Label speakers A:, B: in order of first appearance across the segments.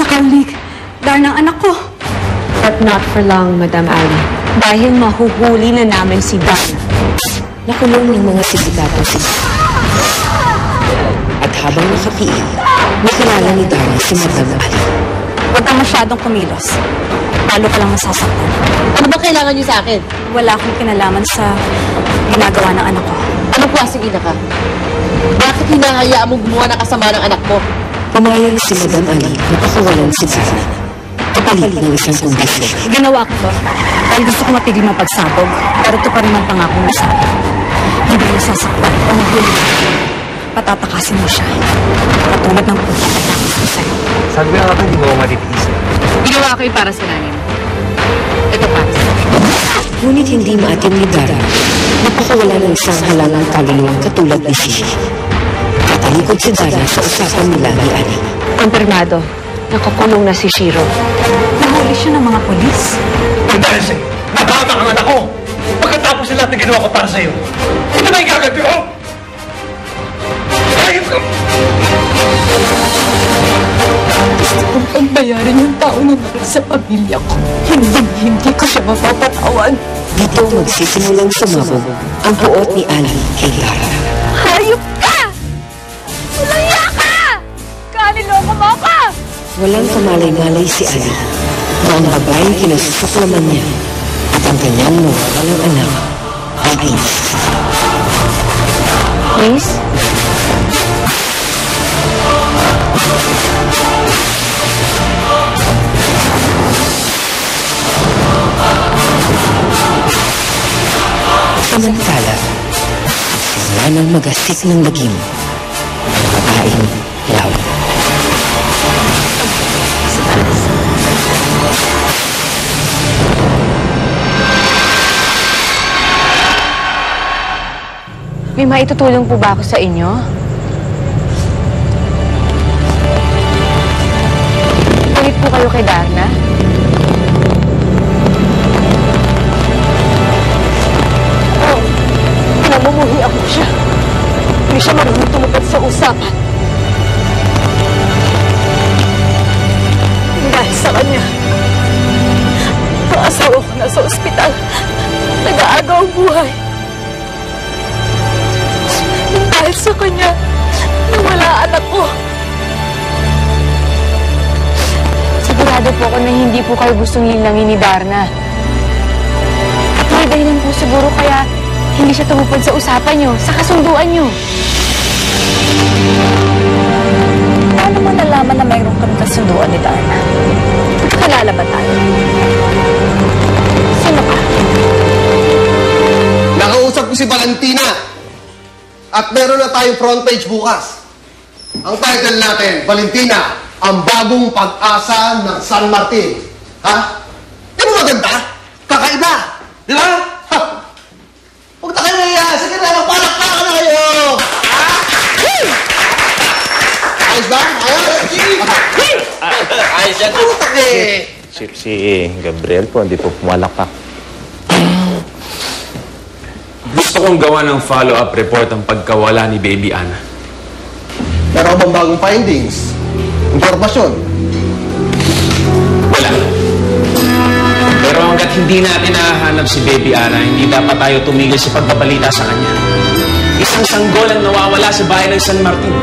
A: Colleague, Darna ang anak ko.
B: But not for long, Madam Ali. Dahil mahuhuli na namin si Darna. Nakulong ng mga sindikato si At habang nakapiil, nakilala ni Darna si Madam Ali.
A: Huwag kang masyadong kumilos. Lalo ka lang masasaktan.
C: Ano ba kailangan niyo sa akin?
A: Wala akong kinalaman sa ginagawa ng anak ko.
C: Anong klaseng ina ka? Bakit hinahayaan mong gumawa ng kasama ng anak mo?
B: Pumayag si Madam Ali na pakawalan si Darna. Kapalit ng isang kondisyon.
A: Ginawa ko to dahil gusto ko matigil ng pagsabog. Pero ito pa rin ang pangako mo sa akin. Hindi mo sasaktan o maghuli. Patatakasin mo siya. Katulad ng pagtatapos ko sa'yo.
D: Sabi nga ka, hindi mo ako matitiisin.
C: Ginawa ko yung para sa nanay mo. Ito pa.
B: Ngunit hindi maatim ni Darna na pakawala ng isang halangang kaluluwang katulad ni Shishi. Katalikod si Darna sa usapan nila ni Ali. Kumpirmado, nakakulong na si Shiro.
A: Nahuli siya ng mga polis.
D: Ang dahil sa'yo, nabata ang anak ko! Pagkatapos sa lahat na ginawa ko para sa'yo, ito na yung gaganti ko! Ayun ko!
C: Gusto kong pagbayarin yung tao na nakit sa pamilya ko. Hindi ko siya mapapatawan.
B: Dito magsisimulang sumabog ang puot ni Ali kay Darna.
A: Hayop ka! Ulaya ka! Kaniloko mo ka!
B: Walang kamalay-malay si Ali na ang babaeng kinasusuklaman niya at ang kanyang mawawalang anak ay Ace. Ace? Samantala, wala nang magasik ng lagim. Babaeng law. May maitutulong po ba ako sa inyo? Galit po kayo kay Darna?
C: Namumuhi ako siya. Hindi siya marunong tumupad sa usapan. Dahil sa kanya, paasawa ko na sa ospital. Nag-aagaw ang buhay. Dahil sa kanya, nawala anak ko.
B: Sigurado po ako na hindi po kayo gustong linlangin ni Darna. At may dahilan po siguro kaya hindi siya tumupad sa usapan niyo, sa kasunduan niyo.
A: Paano mo nalaman na mayroon kang kasunduan ni Darna? Magkakalala ba tayo? Sino ka?
E: Nakausap ko si Valentina. At meron na tayong front page bukas. Ang title natin, Valentina, ang bagong pag-asa ng San Martin. Ha? Di mo maganda? Kakaiba. Di ba? Ha? Huwag na kayo naiya. Sige na, magpalakpakan na kayo. Ha? Ayos ba? Ayos yan. Putak eh.
D: Si Gabriel po, hindi po pumalakpak.
F: Gusto kong gawa ng follow-up report ang pagkawala ni Baby Ana.
E: Meron bang bagong findings? Impormasyon?
F: Wala. Pero hanggat hindi natin nahahanap si Baby Ana, hindi dapat tayo tumigil sa pagbabalita sa kanya. Isang sanggol ang nawawala sa bayan ng San Martin.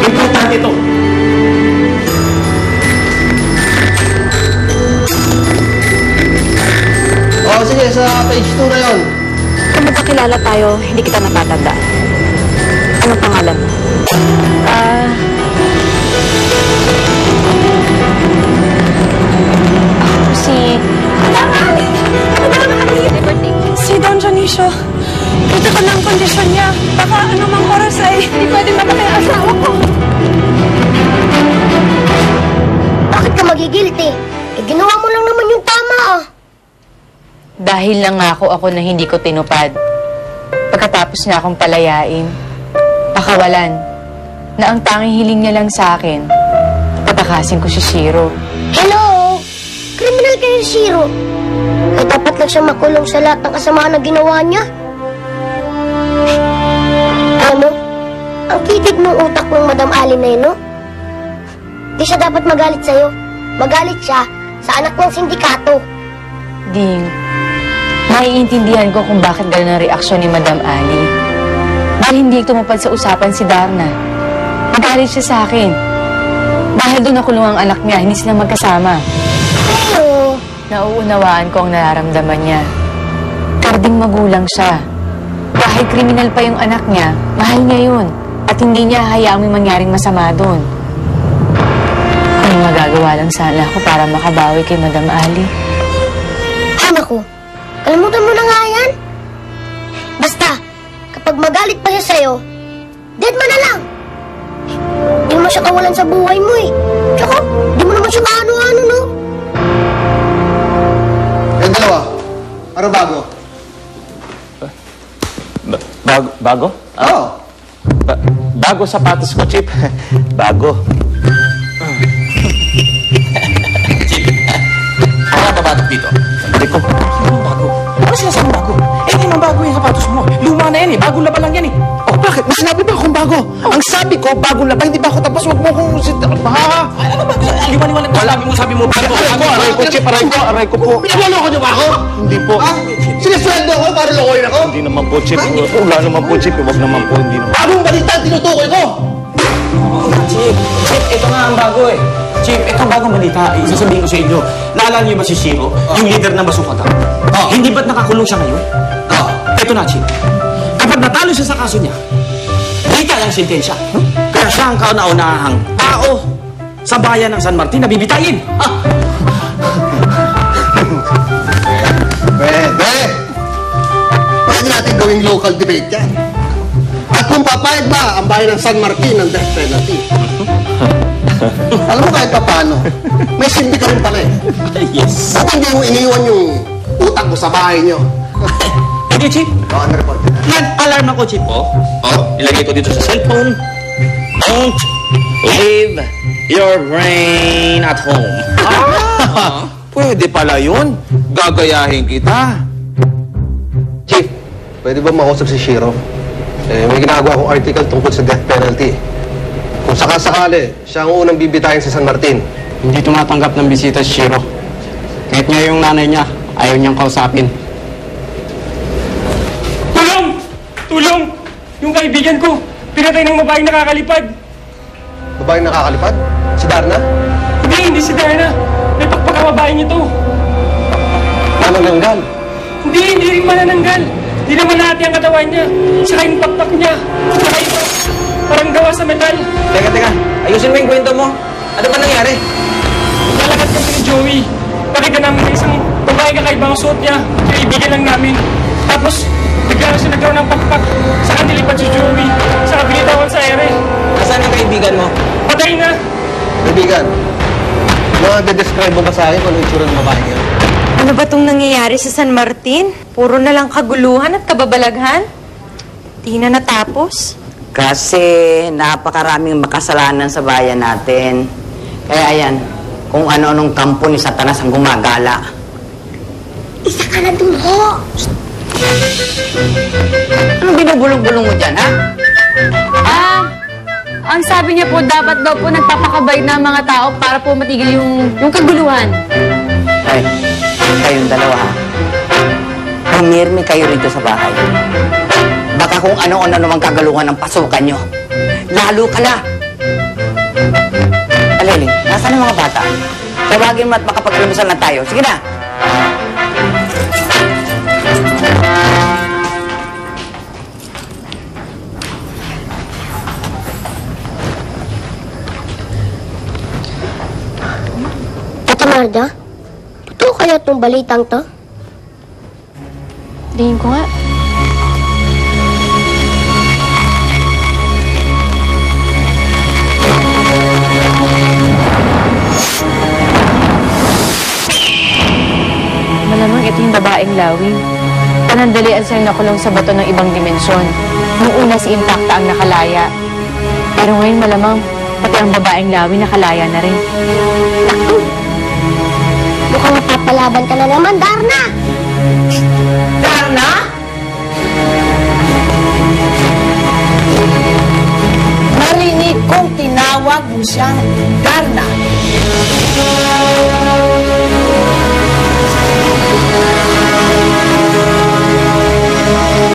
F: Importante ito.
E: O sige, sa page 2 na yun.
A: Kung magkakilala tayo, hindi kita natatandaan. Anong pangalan mo?
B: Ako si...
A: Si Don Janicio. Critical na ang kondisyon niya. Baka anumang oras ay hindi pwede mamatay ang asawa ko.
G: Bakit ka magigilty? Eh, ginawa mo lang naman yung tama ah.
B: Dahil lang ako na hindi ko tinupad. Pagkatapos niya akong palayain, pakawalan, na ang tanging hiling niya lang sa akin, patakasin ko si Shiro.
G: Hello? Criminal kayo si Shiro. Eh, dapat lang siya makulong sa lahat ng kasamaan na ginawa niya. Ano? Ang kitid ng utak ng Madam Ali na yun, no? Hindi siya dapat magalit sa'yo. Magalit siya sa anak ng sindikato.
B: Ding, naiintindihan ko kung bakit gano'n ang reaksyon ni Madam Ali. Dahil hindi tumupad sa usapan si Darna. Magalit siya sa akin. Dahil doon nakulong ang anak niya, hindi sila magkasama.
G: Pero,
B: Nauunawaan ko ang nararamdaman niya. Pero ding magulang siya. Kahit kriminal pa yung anak niya, mahal niya yun. At hindi niya hayaang may mangyaring masama doon. May magagawa lang sana ako para makabawi kay Madam Ali.
G: anak ko, kalimutan mo na nga yan. Basta, kapag magalit pa siya sa'yo, dead mo na lang. Di mo siya kawalan sa buhay mo eh. Tsaka, di mo naman siya kaano-ano, no?
E: Yung dalawa, ano bago?
F: Bago?
E: Oo.
F: Bago sapatos ko, Chip. Bago. Chip, ano ba batok dito? Hindi ko. Bago? Ano sinasabi bago? Eh, hindi man bago yung sapatos mo. Luma na yan eh. Bagong laba lang yan eh. Oh, bakit? May sinabi ba akong bago? Ang sabi ko, bagong laba. Hindi ba ako tapos? Huwag mo akong... Ano ba? Liwan-liwan lang. Sabi mo, bago. Aray ko, Chip. Aray ko po.
E: Pinawalo ko niyo ba ako?
F: Hindi po.
E: Ha? Sinesweldo ako para lokohin ako?
F: Hindi naman po, Chip. Wala naman po, Chip. Huwag naman po. Hindi naman.
E: Bagong balita ang tinutukoy ko!
F: Chip, ito nga ang bago eh. Chip, ito ang bagong balita. Isasabihin ko sa inyo. Naalala niyo ba si Shiro? Yung leader ng Basukaga? Hindi ba't nakakulong siya ngayon? Ito na, Chip. Kapag natalo siya sa kaso niya, kita ang sentensya. Kaya siya ang kauna-unahang tao sa bayan ng San Martin na bibitayin.
E: Pwede! Pwede natin gawing local debate yan. At kung papayag ba ang bayan ng San Martin ng death penalty? Alam mo kahit pa paano, may silbi ka rin pala eh.
F: Yes.
E: At hindi mo iniwan yung utak mo sa bahay niyo.
F: Hindi, Chip.
E: Oo, ano report?
F: Nag-alarm ako, Chip. Ilagay ko dito sa cellphone. Don't leave your brain at home.
H: Pwede pala yun. Gagayahin kita.
E: Chief, pwede ba makausap si Shiro? May ginagawa akong article tungkol sa death penalty. Kung sakasakali, siya ang unang bibitayin sa San Martin.
I: Hindi tumatanggap ng bisita si Shiro. Kahit nga yung nanay niya, ayaw niyang kausapin.
D: Tulong! Tulong! Yung kaibigan ko, pinatay ng babaeng nakakalipad.
E: Babaeng nakakalipad? Si Darna?
D: Hindi si Darna. May pakpak ang babaeng ito.
E: Manananggal.
D: Hindi rin manananggal. Hindi naman nati ang katawan niya. Saka yung pakpak niya. Saka ito, parang gawa sa metal.
H: Teka. Ayusin mo yung kwento mo. Ano ba nangyari?
D: Lalakad kami ni Joey. Nakita namin na isang babae kakaibang suot niya. Kaibigan lang namin. Tapos, bigla siya nagkaroon ng pakpak. Saka nilipad si Joey. Saka binitawan sa ere.
H: Nasaan ang kaibigan mo?
D: Patay na.
E: Kaibigan, describe mo ba sa akin kung ano itsura ng babae niya?
J: Ano ba itong nangyayari sa San Martin? Puro na lang kaguluhan at kababalaghan? Di na natapos?
K: Kasi napakaraming makasalanan sa bayan natin. Kaya ayan, kung ano-anong kampo ni Satanas ang gumagala.
G: Isa ka na dun, ho!
K: Anong binubulong-bulong mo dyan, ha?
B: Ang sabi niya po, dapat daw po nagpapakabay na mga tao para po matigil yung kaguluhan.
K: Ay, kayong dalawa, ha? Pumirmi kayo rito sa bahay. Baka kung ano-ano namang kagaluhan ang pasukan nyo. Lalo ka na! Aliling, nasaan ang mga bata? Tawagin mo at makapag-almusal na tayo. Sige na!
G: Tata Marda, totoo kaya itong balitang to?
B: Tingin ko nga. Malamang ito yung babaeng lawing. Panandalian sa'yo nakulong sa bato ng ibang dimensyon. Noong una si Intacta ang nakalaya. Pero ngayon malamang pati ang babaeng lawing nakalaya na rin.
G: Mukhang mapapalaban ka na naman, Darna!
K: Darna? Narinig kong tinawag
L: Tinawag mo siyang Darna.